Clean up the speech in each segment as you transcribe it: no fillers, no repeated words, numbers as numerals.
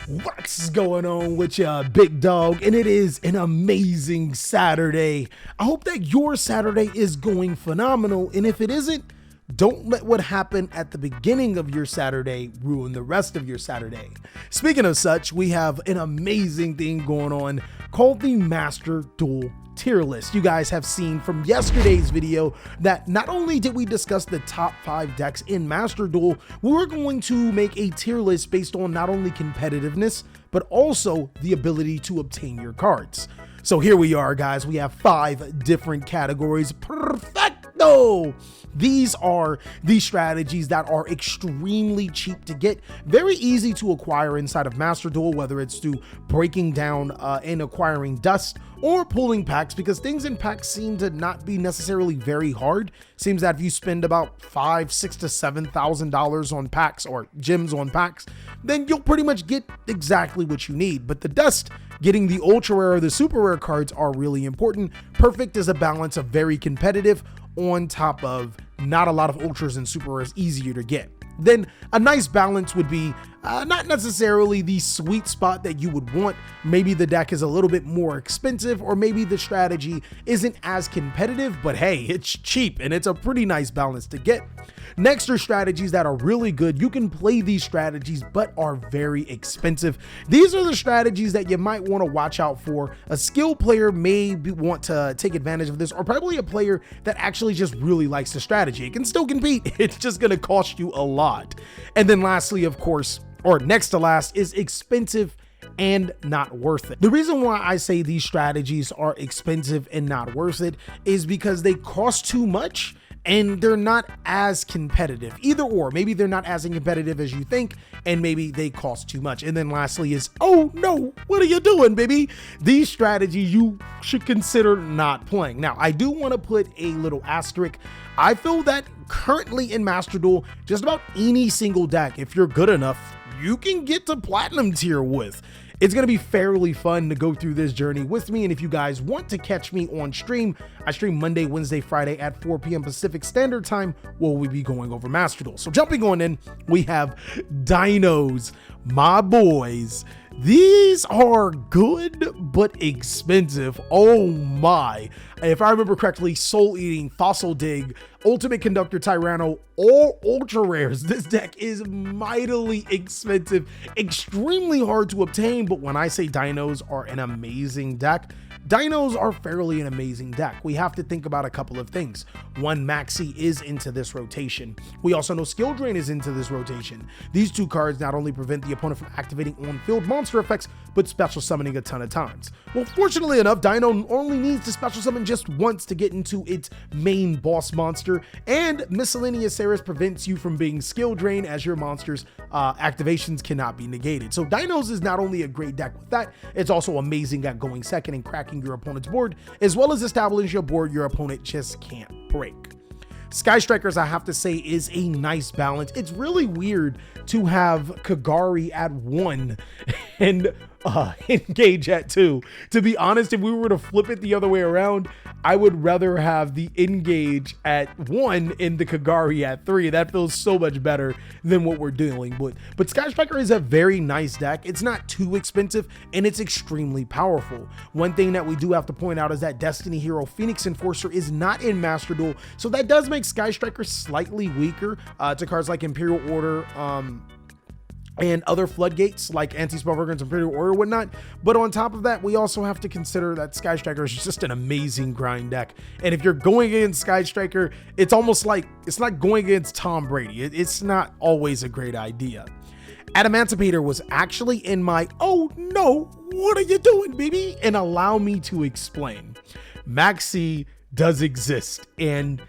What's going on with ya, big dog? And it is an amazing Saturday. I hope that your Saturday is going phenomenal. And if it isn't, don't let what happened at the beginning of your Saturday ruin the rest of your Saturday. Speaking of such, we have an amazing thing going on called the Master Duel tier list. You guys have seen from yesterday's video that not only did we discuss the top 5 decks in Master Duel, we're going to make a tier list based on not only competitiveness, but also the ability to obtain your cards. So here we are, guys. We have 5 different categories. Perfecto! These are the strategies that are extremely cheap to get, very easy to acquire inside of Master Duel, whether it's through breaking down and acquiring dust or pulling packs, because things in packs seem to not be necessarily very hard. Seems that if you spend about $5,000, $6,000 to $7,000 on packs or gems on packs, then you'll pretty much get exactly what you need. But the dust, getting the ultra rare or the super rare cards are really important. Perfect is a balance of very competitive on top of not a lot of ultras and super rares easier to get. Then a nice balance would be not necessarily the sweet spot that you would want. Maybe the deck is a little bit more expensive, or maybe the strategy isn't as competitive, but hey, it's cheap and it's a pretty nice balance to get. Next are strategies that are really good. You can play these strategies, but are very expensive. These are the strategies that you might want to watch out for. A skilled player may want to take advantage of this, or probably a player that actually just really likes the strategy. It can still compete. It's just going to cost you a lot. And then lastly, of course, or next to last, is expensive and not worth it. The reason why I say these strategies are expensive and not worth it is because they cost too much and they're not as competitive. Either or, maybe they're not as competitive as you think, and maybe they cost too much. And then lastly is, oh no, what are you doing, baby? These strategies you should consider not playing. Now, I do want to put a little asterisk. I feel that currently in Master Duel, just about any single deck, if you're good enough, you can get to Platinum tier with. It's going to be fairly fun to go through this journey with me. And if you guys want to catch me on stream, I stream Monday, Wednesday, Friday at 4 p.m. Pacific Standard Time, where we'll be going over Master Duel. So jumping on in, we have Dinos, my boys. These are good, but expensive. Oh my. If I remember correctly, Soul Eating, Fossil Dig, Ultimate Conductor Tyranno, all ultra rares. This deck is mightily expensive, extremely hard to obtain. But when I say Dinos are an amazing deck, Dinos are fairly an amazing deck. We have to think about a couple of things. One, Maxi is into this rotation. We also know Skill Drain is into this rotation. These two cards not only prevent the opponent from activating on-field monster effects, but special summoning a ton of times. Well, fortunately enough, Dino only needs to special summon just once to get into its main boss monster, and Miscellaneous Ceres prevents you from being Skill Drain, as your monster's activations cannot be negated. So Dinos is not only a great deck with that, it's also amazing at going second and cracking your opponent's board, as well as establishing a board your opponent just can't break. Sky Strikers, I have to say, is a nice balance. It's really weird to have Kagari at 1 and Engage at 2. To be honest, if we were to flip it the other way around, I would rather have the Engage at 1 and the Kagari at 3. That feels so much better than what we're dealing with. But Sky Striker is a very nice deck. It's not too expensive, and it's extremely powerful. One thing that we do have to point out is that Destiny Hero Phoenix Enforcer is not in Master Duel, so that does make Sky Striker slightly weaker to cards like Imperial Order, and other floodgates like Anti-Spell Fragrance, Imperial Order, whatnot. But on top of that, we also have to consider that Sky Striker is just an amazing grind deck. And if you're going against Sky Striker, it's almost like it's not going against Tom Brady. It's not always a great idea. Adamantipator was actually in my, oh no, what are you doing, baby? And allow me to explain. Maxi does exist, and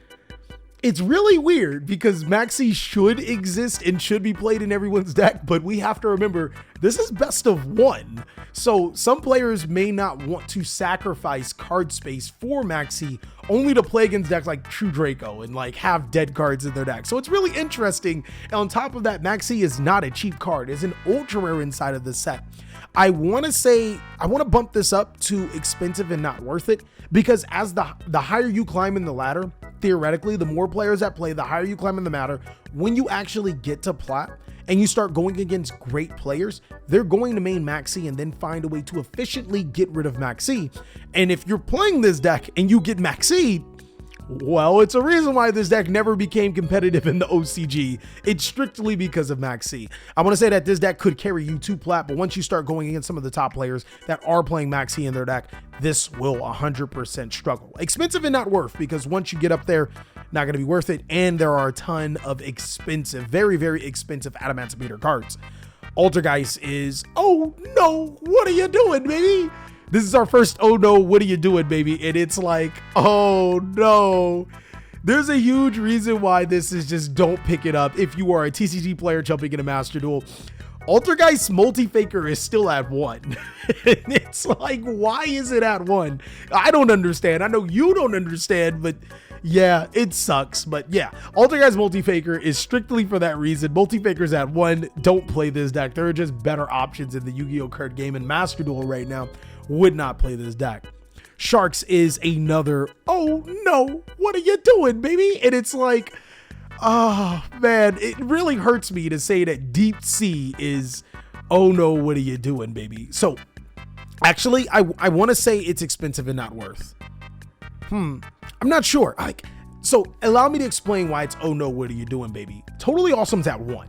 it's really weird because Maxi should exist and should be played in everyone's deck, but we have to remember this is best of 1. So some players may not want to sacrifice card space for Maxi only to play against decks like True Draco and like have dead cards in their deck. So it's really interesting. And on top of that, Maxi is not a cheap card. It's an ultra rare inside of the set. I want to bump this up to expensive and not worth it, because as the higher you climb in the ladder, theoretically, the more players that play, the higher you climb in the ladder, when you actually get to plat, and you start going against great players, they're going to main Maxi and then find a way to efficiently get rid of Maxi. And if you're playing this deck and you get Maxi, well, it's a reason why this deck never became competitive in the OCG. It's strictly because of Maxi. I want to say that this deck could carry you to plat, but once you start going against some of the top players that are playing Maxi in their deck, this will 100% struggle. Expensive and not worth, because once you get up there, not going to be worth it. And there are a ton of expensive, very, very expensive Adamantimeter cards. Altergeist is, oh no, what are you doing, baby? This is our first, oh no, what are you doing, baby? And it's like, oh no. There's a huge reason why this is just don't pick it up if you are a TCG player jumping in a Master Duel. Altergeist Multi-Faker is still at 1. It's like, why is it at 1? I don't understand. I know you don't understand, but yeah, it sucks. But yeah, Altergeist Multi-Faker is strictly for that reason. Multi-Faker's at 1. Don't play this deck. There are just better options in the Yu-Gi-Oh card game, and Master Duel right now would not play this deck. Sharks is another, oh no, what are you doing, baby? And it's like, oh man, it really hurts me to say that Deep Sea is, oh no, what are you doing, baby? So actually, I want to say it's expensive and not worth. I'm not sure. So allow me to explain why it's, oh no, what are you doing, baby? Totally Awesome's at 1.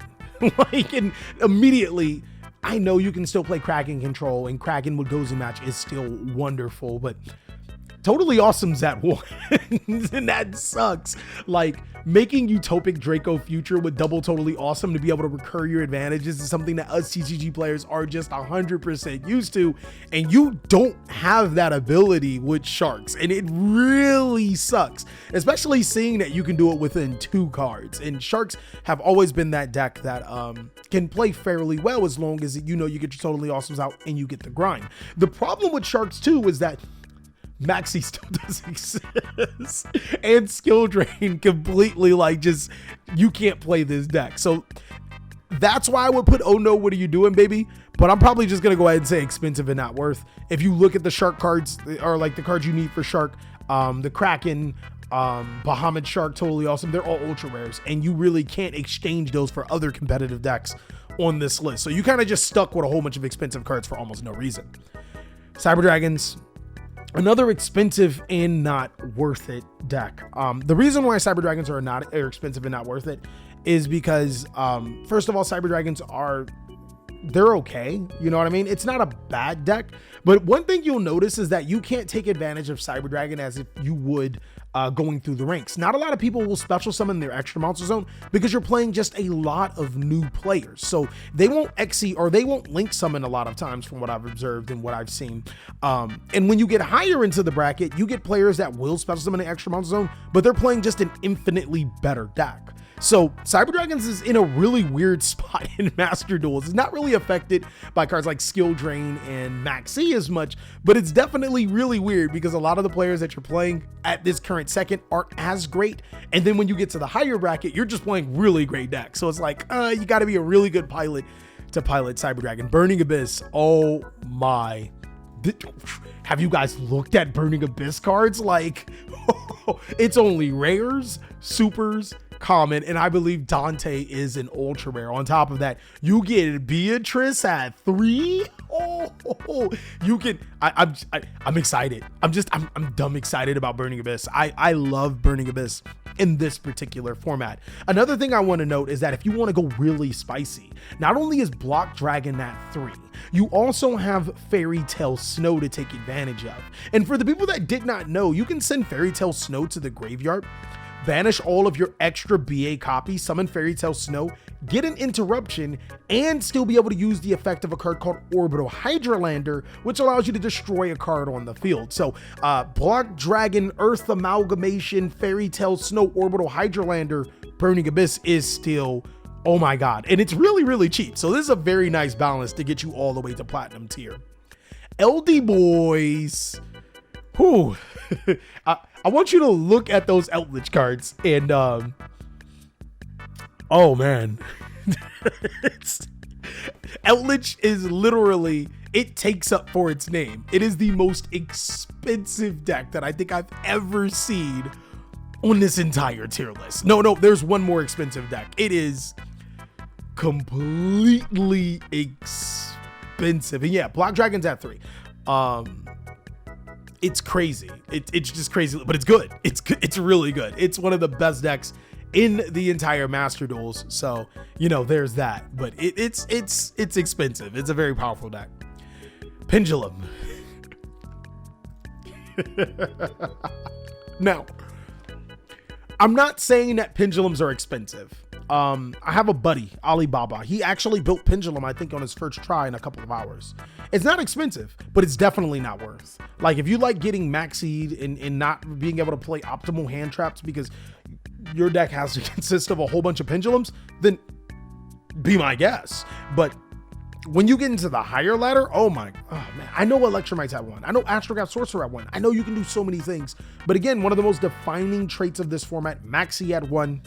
And immediately, I know you can still play Kraken Control, and Kraken with Gozi Match is still wonderful, but Totally Awesome's at 1. And that sucks. Like, making Utopic Draco Future with double Totally Awesome to be able to recur your advantages is something that us TCG players are just 100% used to, and you don't have that ability with Sharks, and it really sucks, especially seeing that you can do it within 2 cards. And Sharks have always been that deck that can play fairly well as long as you know you get your Totally Awesomes out and you get the grind. The problem with Sharks too is that Maxi still does exist, and Skill Drain completely, like, just, you can't play this deck. So that's why I would put, oh no, what are you doing, baby? But I'm probably just gonna go ahead and say expensive and not worth. If you look at the Shark cards, or like the cards you need for Shark, the Kraken, Bahamut Shark, Totally Awesome, they're all ultra rares, and you really can't exchange those for other competitive decks on this list. So you kind of just stuck with a whole bunch of expensive cards for almost no reason. Cyber Dragons, another expensive and not worth it deck. The reason why Cyber Dragons are expensive and not worth it is because, first of all, Cyber Dragons they're okay. You know what I mean? It's not a bad deck, but one thing you'll notice is that you can't take advantage of Cyber Dragon as if you would going through the ranks. Not a lot of people will special summon their extra monster zone because you're playing just a lot of new players. So they won't Xe or they won't link summon a lot of times from what I've observed and what I've seen. And when you get higher into the bracket, you get players that will special summon an extra monster zone, but they're playing just an infinitely better deck. So Cyber Dragons is in a really weird spot in Master Duels. It's not really affected by cards like Skill Drain and Maxi as much, but it's definitely really weird because a lot of the players that you're playing at this current second aren't as great. And then when you get to the higher bracket, you're just playing really great decks. So it's like, you got to be a really good pilot to pilot Cyber Dragon. Burning Abyss, oh my. Have you guys looked at Burning Abyss cards? Like, it's only rares, supers, common, and I believe Dante is an ultra rare. On top of that, you get Beatrice at 3. You can. I'm excited. I'm dumb excited about Burning Abyss. I love Burning Abyss in this particular format. Another thing I want to note is that if you want to go really spicy, not only is Block Dragon at 3, you also have Fairy Tale Snow to take advantage of. And for the people that did not know, you can send Fairy Tale Snow to the graveyard, banish all of your extra BA copies, summon Fairy Tale Snow, get an interruption, and still be able to use the effect of a card called Orbital Hydralander, which allows you to destroy a card on the field. So Block Dragon, Earth Amalgamation, Fairy Tale Snow, Orbital Hydralander, Burning Abyss is still, oh my god, and it's really, really cheap. So this is a very nice balance to get you all the way to Platinum tier. LD boys, whew. I want you to look at those Eldritch cards and oh man. Eldritch is literally, it takes up for its name. It is the most expensive deck that I think I've ever seen on this entire tier list. No, there's one more expensive deck. It is completely expensive. And yeah, Black Dragon's at 3. It's crazy. It's just crazy, but it's good. It's really good. It's one of the best decks in the entire Master Duels. So, there's that. But it's expensive. It's a very powerful deck. Pendulum. Now, I'm not saying that pendulums are expensive. I have a buddy, Alibaba. He actually built Pendulum, I think, on his first try in a couple of hours. It's not expensive, but it's definitely not worth. Like, if you like getting maxied and not being able to play optimal hand traps because your deck has to consist of a whole bunch of pendulums, then be my guess. But when you get into the higher ladder, oh man, I know Electromite's at 1. I know Astrograph Sorcerer at 1. I know you can do so many things. But again, one of the most defining traits of this format, Maxi at 1,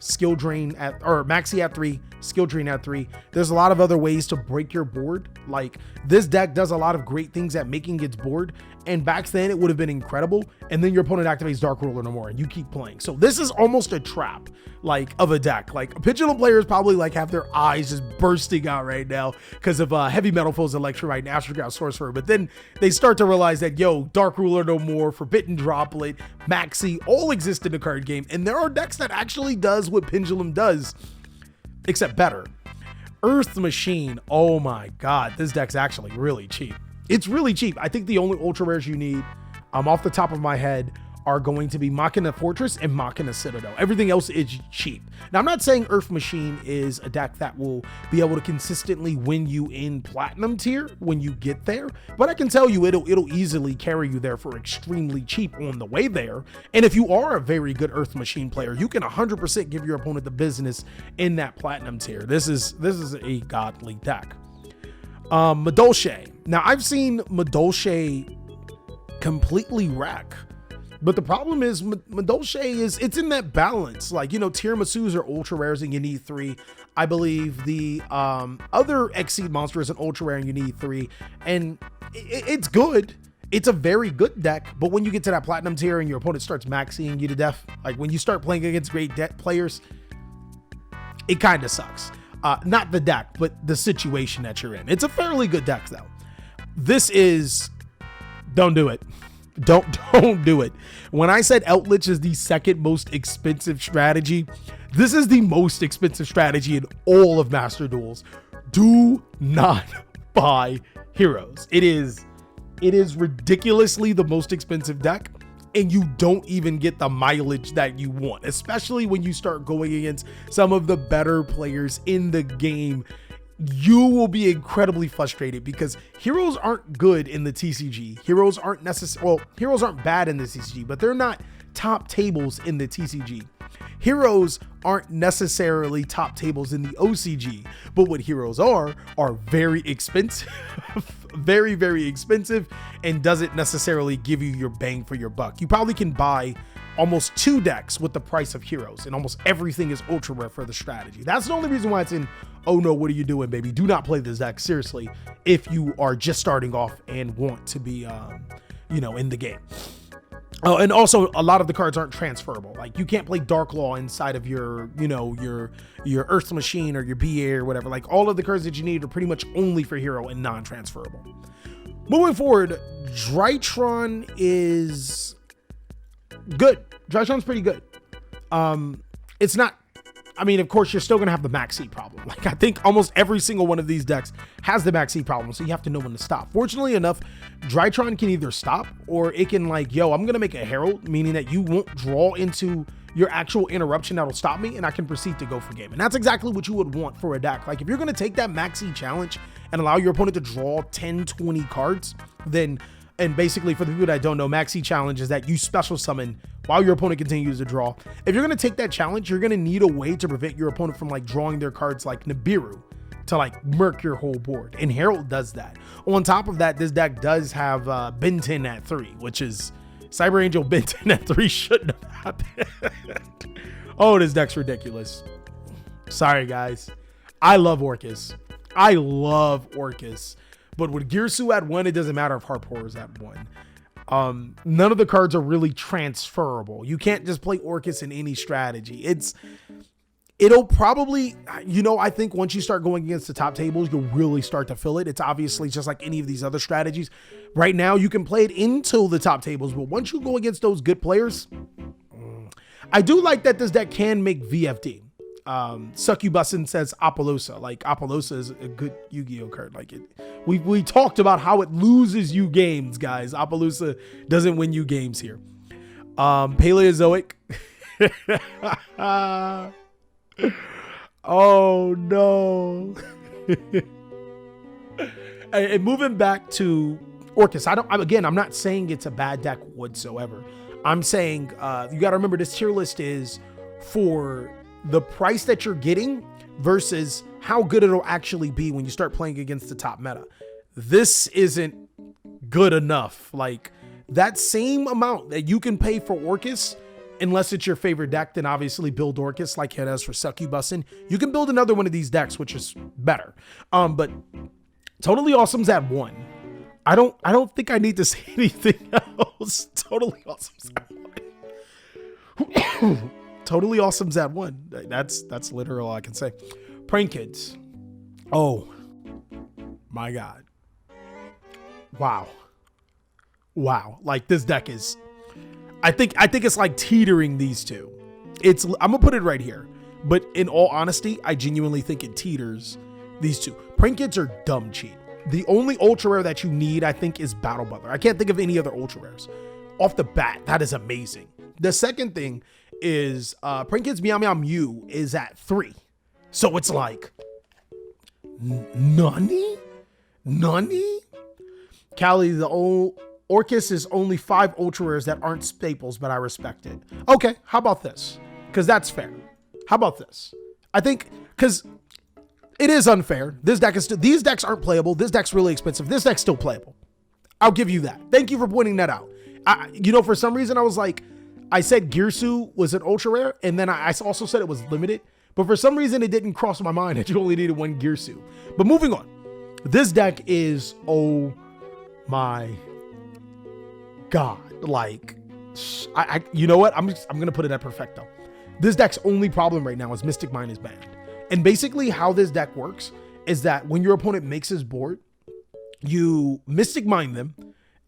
skill drain Maxi at 3, skill drain at 3. There's a lot of other ways to break your board. Like, this deck does a lot of great things at making its board, and back then it would have been incredible, and then your opponent activates Dark Ruler no more and you keep playing. So this is almost a trap, like, of a deck. Like, Pendulum players probably like have their eyes just bursting out right now because of Heavy Metal Foes, Electromite, and Astrograph Sorcerer. But then they start to realize that, Dark Ruler no more, Forbidden Droplet, Maxi all exist in the card game, and there are decks that actually does what Pendulum does, except better. Earth Machine, oh my god, this deck's actually really cheap. It's really cheap. I think the only ultra rares you need, off the top of my head, are going to be Machina Fortress and Machina Citadel. Everything else is cheap. Now, I'm not saying Earth Machine is a deck that will be able to consistently win you in Platinum tier when you get there, but I can tell you it'll easily carry you there for extremely cheap on the way there. And if you are a very good Earth Machine player, you can 100% give your opponent the business in that Platinum tier. This is a godly deck. Madolche. Now, I've seen Madolche completely wreck. But the problem is Madolche it's in that balance. Like, Tiramisus are ultra rares and you need 3. I believe the other Exceed monster is an ultra rare and you need 3. And it's good. It's a very good deck. But when you get to that Platinum tier and your opponent starts maxing you to death, like when you start playing against great deck players, it kind of sucks. Not the deck, but the situation that you're in. It's a fairly good deck though. Don't do it. Don't do it. When I said Outlich is the second most expensive strategy, this is the most expensive strategy in all of Master Duels. Do not buy Heroes. It is ridiculously the most expensive deck, and you don't even get the mileage that you want, especially when you start going against some of the better players in the game. You will be incredibly frustrated because heroes aren't good in the TCG. Heroes aren't bad in the TCG, but they're not top tables in the TCG. Heroes aren't necessarily top tables in the OCG, but what heroes are very expensive, very, very expensive, and doesn't necessarily give you your bang for your buck. You probably can buy almost 2 decks with the price of heroes, and almost everything is ultra rare for the strategy. That's the only reason why it's in, oh no, what are you doing, baby? Do not play this deck, seriously, if you are just starting off and want to be, in the game. Oh, and also a lot of the cards aren't transferable. Like, you can't play Dark Law inside of your Earth Machine or your BA or whatever. Like, all of the cards that you need are pretty much only for hero and non-transferable. Moving forward, Drytron is good. Drytron's pretty good. It's not, of course, you're still going to have the max seed problem. Like, I think almost every single one of these decks has the max seed problem, so you have to know when to stop. Fortunately enough, Drytron can either stop or it can I'm going to make a Herald, meaning that you won't draw into your actual interruption that'll stop me, and I can proceed to go for game. And that's exactly what you would want for a deck. Like, if you're going to take that max seed challenge and allow your opponent to draw 10, 20 cards, then, and basically for the people that don't know, maxi challenge is that you special summon while your opponent continues to draw. If you're going to take that challenge, you're going to need a way to prevent your opponent from drawing their cards like Nibiru to murk your whole board. And Herald does that. On top of that, this deck does have Ben 10 at 3, which is Cyber Angel Ben 10 at 3 shouldn't have happened. Oh, this deck's ridiculous. Sorry, guys. I love Orcus. But with Girsu at 1, it doesn't matter if Harp Horror is at 1. None of the cards are really transferable. You can't just play Orcus in any strategy. It's It'll probably, I think once you start going against the top tables, you'll really start to feel it. It's obviously just like any of these other strategies. Right now, you can play it into the top tables, but once you go against those good players, I do like that this deck can make VFD. Succubusin says Apollosa. Like, Apollosa is a good Yu-Gi-Oh card. Like, we talked about how it loses you games, guys. Apollosa doesn't win you games here. Paleozoic. Oh no. And moving back to Orcus, I'm not saying it's a bad deck whatsoever. I'm saying you got to remember this tier list is for the price that you're getting versus how good it'll actually be when you start playing against the top meta. This isn't good enough. Like, that same amount that you can pay for Orcus, unless it's your favorite deck, then obviously build Orcus like it does for Succubusin. You can build another one of these decks, which is better. But Totally Awesome's at 1. I don't think I need to say anything else. Totally Awesome's at 1. Totally Awesome's at 1. That's literally all I can say. Prank Kids. Oh my God. Wow. Like, this deck is, I think it's like teetering these two. I'm gonna put it right here, but in all honesty, I genuinely think it teeters these two. Prank Kids are dumb cheap. The only ultra rare that you need, I think, is Battle Butler. I can't think of any other ultra rares. Off the bat, that is amazing. The second thing is Prank Kids Meow Meow Mew is at 3. So it's like, Nani? Callie, the old Orcus is only 5 ultra rares that aren't staples, but I respect it. Okay, how about this? Because that's fair. How about this? I think, because it is unfair. These decks aren't playable. This deck's really expensive. This deck's still playable. I'll give you that. Thank you for pointing that out. For some reason, I was like, I said Girsu was an ultra rare, and then I also said it was limited. But for some reason, it didn't cross my mind that you only needed 1 Girsu. But moving on. This deck is, oh my God. Like, you know what? I'm going to put it at Perfecto. This deck's only problem right now is Mystic Mine is banned. And basically how this deck works is that when your opponent makes his board, you Mystic Mine them,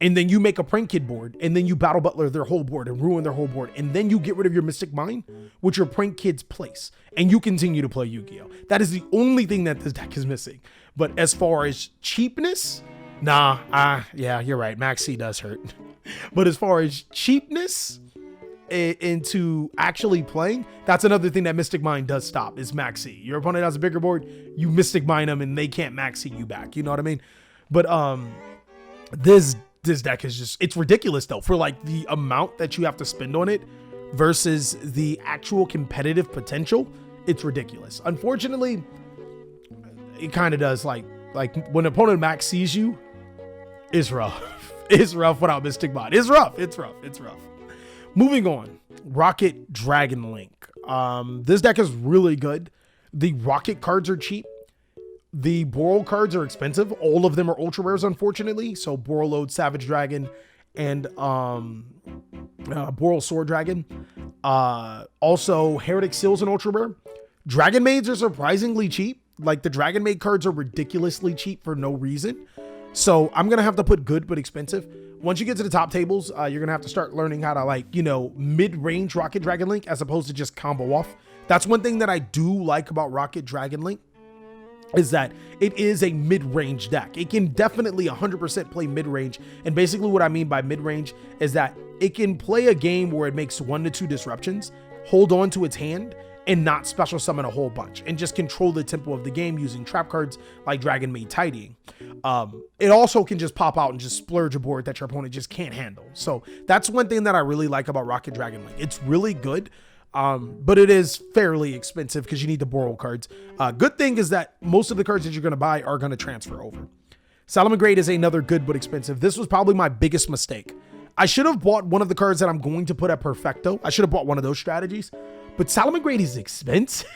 and then you make a Prank Kid board, and then you Battle Butler their whole board and ruin their whole board. And then you get rid of your Mystic Mine, which your Prank Kids place, and you continue to play Yu-Gi-Oh! That is the only thing that this deck is missing. But as far as cheapness, yeah, you're right. Max C does hurt. But as far as cheapness into actually playing, that's another thing that Mystic Mine does stop is Max C. Your opponent has a bigger board, you Mystic Mine them, and they can't Max C you back. You know what I mean? But this deck is just, it's ridiculous though, for like the amount that you have to spend on it versus the actual competitive potential. It's ridiculous. Unfortunately, it kind of does, like when an opponent Max sees you, it's rough. It's rough without Mystic Mine. It's rough. Moving on, Rocket Dragon Link. This deck is really good. The Rocket cards are cheap. The Boral cards are expensive. All of them are ultra rares, unfortunately. So Borreload, Savage Dragon, and Boral Sword Dragon. Also, Heretic Seal's an ultra rare. Dragon Maids are surprisingly cheap. Like, the Dragon Maid cards are ridiculously cheap for no reason. So I'm going to have to put good but expensive. Once you get to the top tables, you're going to have to start learning how to, mid-range Rocket Dragon Link as opposed to just combo off. That's one thing that I do like about Rocket Dragon Link, is that it is a mid-range deck. It can definitely 100% play mid-range. And basically what I mean by mid-range is that it can play a game where it makes 1 to 2 disruptions, hold on to its hand, and not special summon a whole bunch, and just control the tempo of the game using trap cards like Dragon Maid Tidying. It also can just pop out and just splurge a board that your opponent just can't handle. So that's one thing that I really like about Rocket Dragon Link. It's really good, but it is fairly expensive because you need the Boral cards. Good thing is that most of the cards that you're going to buy are going to transfer over. Salamangreat is another good but expensive. This was probably my biggest mistake. I should have bought one of the cards that I'm going to put at Perfecto. I should have bought one of those strategies. But Salamangreat is expensive.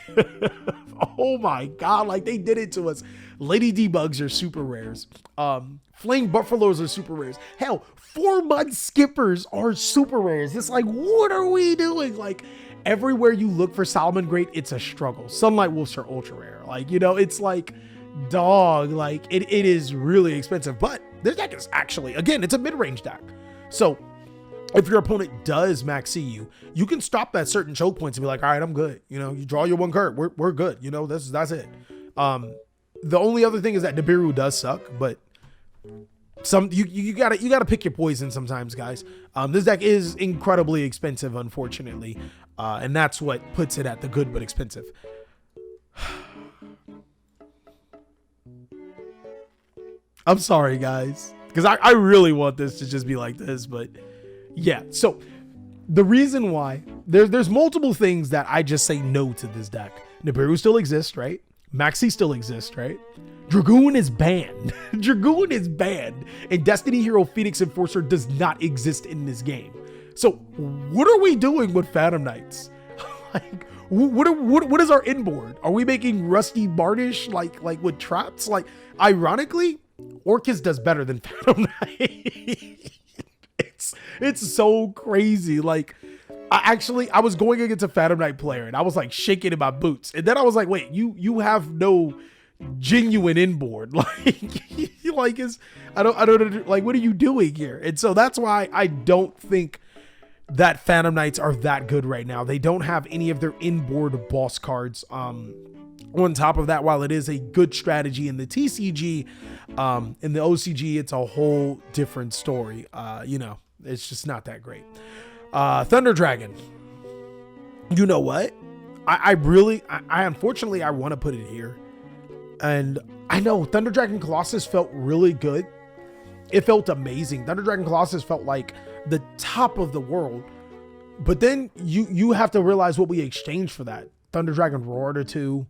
Oh my God, like they did it to us. Lady Debugs are super rares. Flame Buffaloes are super rares. Hell, 4-month Skippers are super rares. It's like, what are we doing? Like, everywhere you look for Salamangreat, it's a struggle. Sunlight Wolves are ultra rare. Like, you know, it's like, dog, like it is really expensive. But this deck is actually, again, it's a mid-range deck. So if your opponent does max C you, you can stop at certain choke points and be like, all right, I'm good. You know, you draw your one card, we're good. You know, that's it. The only other thing is that Nibiru does suck, but you gotta pick your poison sometimes, guys. This deck is incredibly expensive, unfortunately, and that's what puts it at the good but expensive. I'm sorry, guys, because I really want this to just be like this, but yeah. So the reason why there's multiple things that I just say no to this deck. Nibiru still exists, right? Maxi still exists, right? Dragoon is banned. Dragoon is banned. And Destiny Hero Phoenix Enforcer does not exist in this game. So what are we doing with Phantom Knights? Like, what is our inboard? Are we making Rusty Bardish like with traps? Like, ironically, Orcus does better than Phantom Knight. It's so crazy. Like, I was going against a Phantom Knight player and I was like shaking in my boots. And then I was like, wait, you have no genuine inboard. Like, I don't like, what are you doing here? And so that's why I don't think that Phantom Knights are that good right now. They don't have any of their inboard boss cards. On top of that, while it is a good strategy in the TCG, in the OCG, it's a whole different story. You know, it's just not that great. Thunder Dragon. You know what? I unfortunately, I want to put it here. And I know Thunder Dragon Colossus felt really good. It felt amazing. Thunder Dragon Colossus felt like the top of the world. But then you have to realize what we exchanged for that. Thunder Dragon Roar to 2,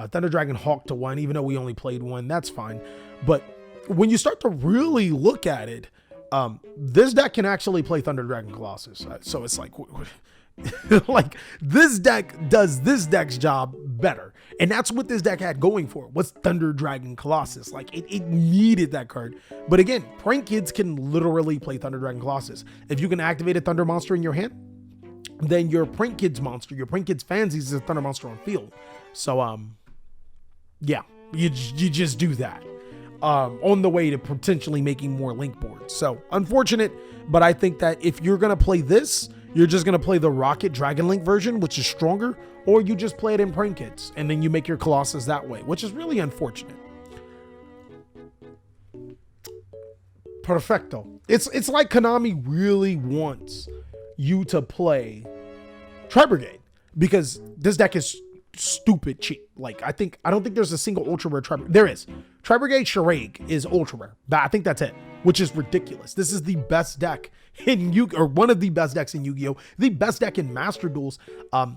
Thunder Dragon Hawk to 1, even though we only played 1, that's fine. But when you start to really look at it, this deck can actually play Thunder Dragon Colossus. So it's like, like, this deck does this deck's job better. And that's what this deck had going for it, was Thunder Dragon Colossus. Like, it needed that card. But again, Prank Kids can literally play Thunder Dragon Colossus. If you can activate a Thunder monster in your hand, then your Prank Kids monster, your Prank Kids Fansies, is a Thunder monster on field. So, yeah, you just do that. On the way to potentially making more link boards. So unfortunate, but I think that if you're going to play this, you're just going to play the Rocket Dragon Link version, which is stronger, or you just play it in Prank Kids and then you make your Colossus that way, which is really unfortunate. Perfecto. It's like Konami really wants you to play Tri-Brigade because this deck is stupid cheap. Like, I don't think there's a single ultra rare Tri-Brigade. There is. Tri-Brigade Shiraig is ultra rare. I think that's it, which is ridiculous. This is the best deck in or one of the best decks in Yu-Gi-Oh! The best deck in Master Duels,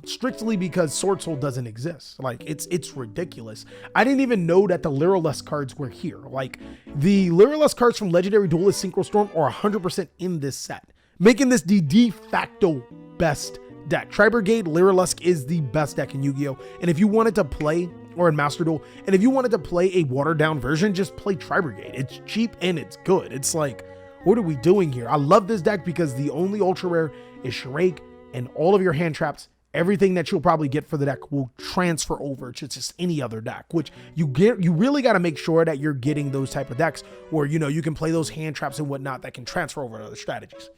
strictly because Sword Soul doesn't exist. Like, it's ridiculous. I didn't even know that the Lyraless cards were here. Like, the Lyraless cards from Legendary Duelist Synchro Storm are 100% in this set, making this the de facto best deck. Tri-Brigade Lyrilusk is the best deck in Yu-Gi-Oh! And if you wanted to play, or in Master Duel, and if you wanted to play a watered down version, just play Tri-Brigade. It's cheap and it's good. It's like, what are we doing here? I love this deck because the only ultra rare is Shiraig, and all of your hand traps, everything that you'll probably get for the deck will transfer over to just any other deck, which you really got to make sure that you're getting those type of decks where, you know, you can play those hand traps and whatnot that can transfer over to other strategies.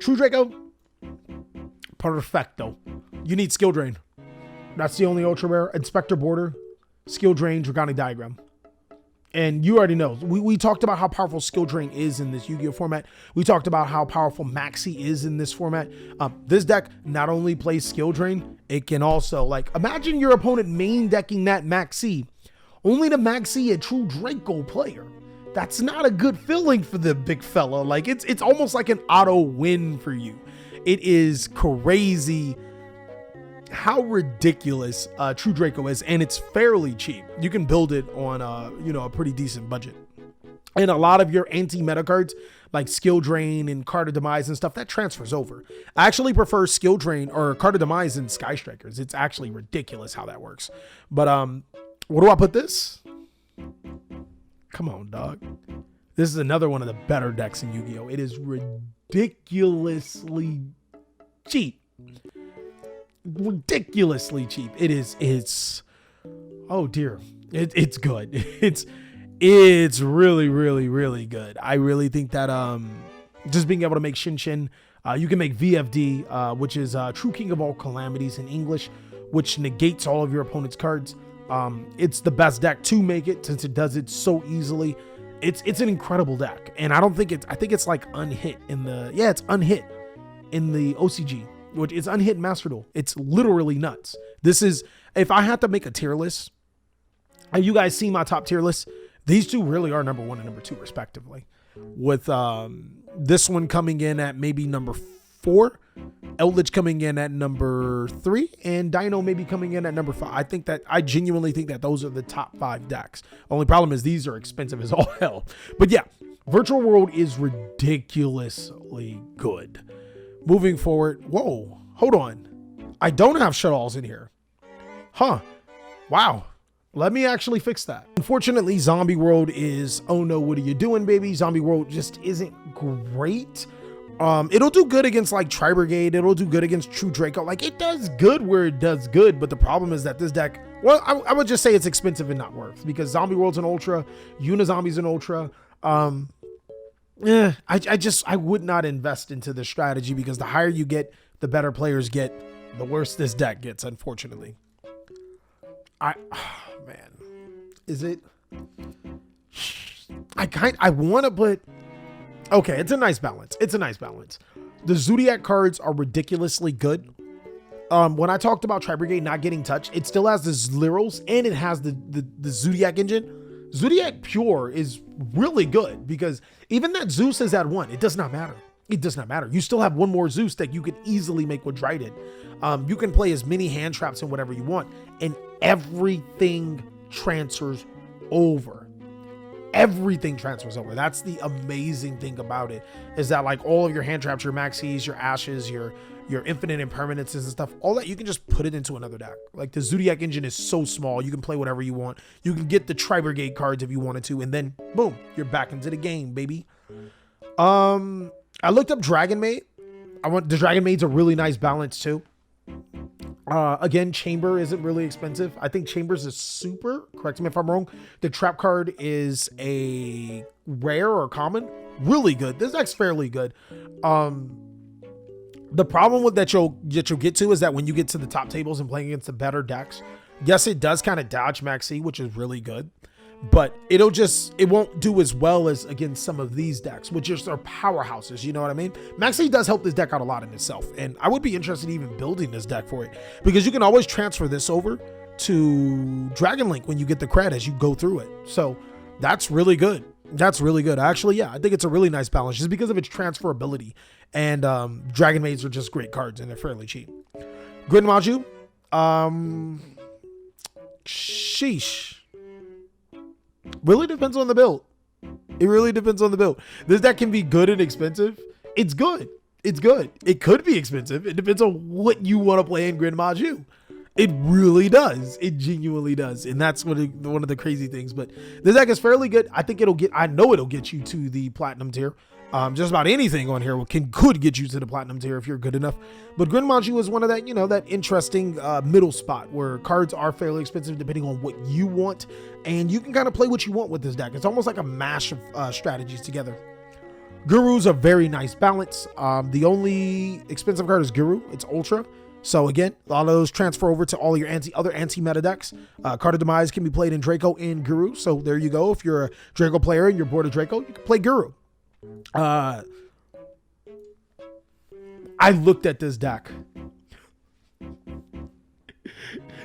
True Draco, perfecto. You need Skill Drain. That's the only ultra rare. Inspector Border, Skill Drain, Dragonic Diagram. And you already know, we talked about how powerful Skill Drain is in this Yu-Gi-Oh! Format. We talked about how powerful Maxi is in this format. This deck not only plays Skill Drain, it can also, like, imagine your opponent main decking that Maxi, only to Maxi a true Draco player. That's not a good feeling for the big fella. Like, it's almost like an auto win for you. It is crazy how ridiculous True Draco is, and it's fairly cheap. You can build it on a pretty decent budget. And a lot of your anti-meta cards like Skill Drain and Card of Demise and stuff, that transfers over. I actually prefer Skill Drain or Card of Demise in Sky Strikers. It's actually ridiculous how that works. But where do I put this? Come on, dog. This is another one of the better decks in Yu-Gi-Oh! It is ridiculously cheap. ridiculously cheap. It's oh dear. It's good. It's really, really, really good. I really think that just being able to make Shin, you can make VFD, which is True King of All Calamities in English, which negates all of your opponent's cards. It's the best deck to make it since it does it so easily. It's an incredible deck, and I think it's like unhit in the it's unhit in the OCG, which is unhit in Master Duel. It's literally nuts. This is, if I had to make a tier list, and you guys see my top tier list, these two really are number 1 and number 2 respectively, with this one coming in at maybe number 4, Eldritch coming in at number 3, and Dino maybe coming in at number 5. I genuinely think that those are the top 5 decks. Only problem is these are expensive as all hell. But yeah, Virtual World is ridiculously good. Moving forward, whoa, hold on. I don't have Shadowls in here. Huh, wow. Let me actually fix that. Unfortunately, Zombie World is, oh no, what are you doing, baby? Zombie World just isn't great. It'll do good against like Tri Brigade. It'll do good against True Draco. Like, it does good where it does good, but the problem is that this deck, well, I would just say it's expensive and not worth, because Zombie World's an Ultra, Unizombies an Ultra. I would not invest into this strategy, because the higher you get, the better players get, the worse this deck gets, unfortunately. Man, is it? I want to put, okay, it's a nice balance. It's a nice balance. The Zodiac cards are ridiculously good. When I talked about Tri Brigade not getting touched, it still has the Zlirals and it has the Zodiac engine. Zodiac Pure is really good, because even that Zeus is at 1. It does not matter. It does not matter. You still have one more Zeus that you can easily make with Dryden. You can play as many hand traps and whatever you want, and everything transfers over. Everything transfers over. That's the amazing thing about it, is that like all of your hand traps, your maxis, your ashes, your infinite impermanences and stuff, all that, you can just put it into another deck. Like, the Zodiac engine is so small, you can play whatever you want. You can get the Tri Brigade cards if you wanted to, and then boom, you're back into the game, baby. I looked up Dragon Maid. The Dragon Maid's a really nice balance too. Again, Chamber isn't really expensive. I think Chamber's is super, correct me if I'm wrong. The trap card is a rare or common, really good. This deck's fairly good. The problem with that you'll get to is that when you get to the top tables and playing against the better decks, yes, it does kind of dodge Maxi, which is really good, but it won't do as well as against some of these decks, which are powerhouses. You know what I mean? Maxi does help this deck out a lot in itself, and I would be interested in even building this deck for it, because you can always transfer this over to Dragon Link when you get the cred as you go through it. So that's really good. That's really good. Actually, yeah, I think it's a really nice balance just because of its transferability. And Dragon Maids are just great cards, and they're fairly cheap. Gunmaju, sheesh. Really depends on the build. It really depends on the build. This deck can be good and expensive. It's good. It's good. It could be expensive. It depends on what you want to play in Gunmaju. It really does. It genuinely does. And that's one of the crazy things. But this deck is fairly good. I know it'll get you to the platinum tier. Just about anything on here could get you to the platinum tier if you're good enough. But Gunmaju is one of that, that interesting middle spot where cards are fairly expensive depending on what you want. And you can kind of play what you want with this deck. It's almost like a mash of strategies together. Guru's a very nice balance. The only expensive card is Guru. It's Ultra. So again, a lot of those transfer over to all your other anti-meta decks. Card of Demise can be played in Draco and Guru. So there you go. If you're a Draco player and you're bored of Draco, you can play Guru. I looked at this deck.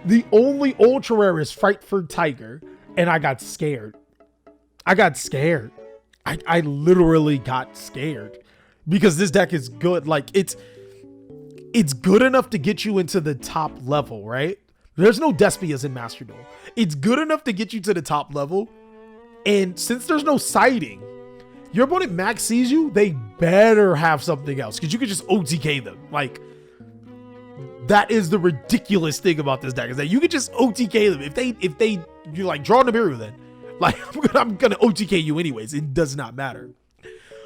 The only ultra rare is Frightful Tiger, and I got scared. I literally got scared because this deck is good. Like, it's good enough to get you into the top level, right? There's no Despias in Master Duel. It's good enough to get you to the top level, and since there's no sighting, your opponent max sees you, they better have something else, because you could just OTK them. Like, that is the ridiculous thing about this deck, is that you could just OTK them. If they you're like, draw Nibiru then. Like, I'm gonna OTK you anyways. It does not matter.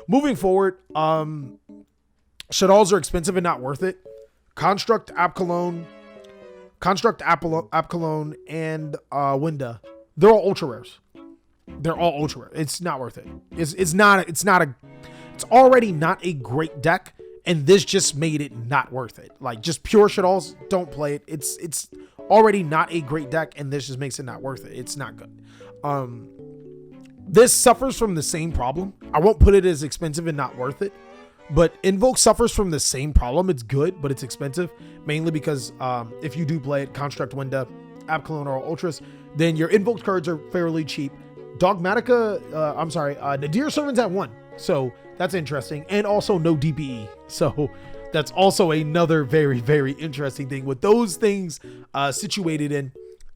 Moving forward, Shadowls are expensive and not worth it. Construct, App Cologne, Construct, Apollo, and Winda. They're all ultra rares. They're all ultra rare. It's not worth it. It's already not a great deck, and this just made it not worth it. Like, just pure shit-alls, don't play it. It's already not a great deck, and this just makes it not worth it. It's not good. This suffers from the same problem. I won't put it as expensive and not worth it, but Invoke suffers from the same problem. It's good, but it's expensive, mainly because if you do play it, Construct, Winda, Apollo, or Ultras, then your invoked cards are fairly cheap. Dogmatica, Nadir Servants at 1. So that's interesting. And also no DPE. So that's also another very, very interesting thing. With those things situated in,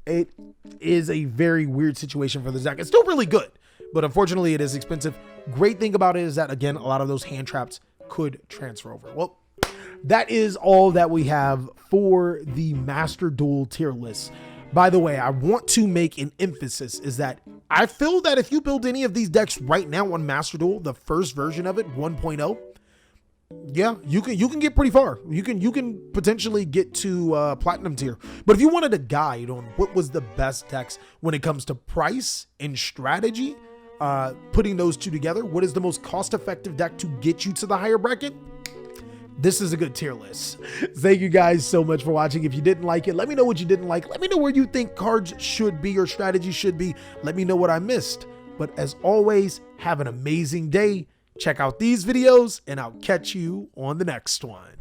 it is a very weird situation for the deck. It's still really good, but unfortunately it is expensive. Great thing about it is that, again, a lot of those hand traps could transfer over. Well, that is all that we have for the Master Duel tier list. By the way, I want to make an emphasis is that I feel that if you build any of these decks right now on Master Duel, the first version of it, 1.0, yeah, you can get pretty far. You can potentially get to platinum tier. But if you wanted a guide on what was the best decks when it comes to price and strategy, putting those two together, what is the most cost-effective deck to get you to the higher bracket? This is a good tier list. Thank you guys so much for watching. If you didn't like it, let me know what you didn't like. Let me know where you think cards should be or strategy should be. Let me know what I missed. But as always, have an amazing day. Check out these videos, and I'll catch you on the next one.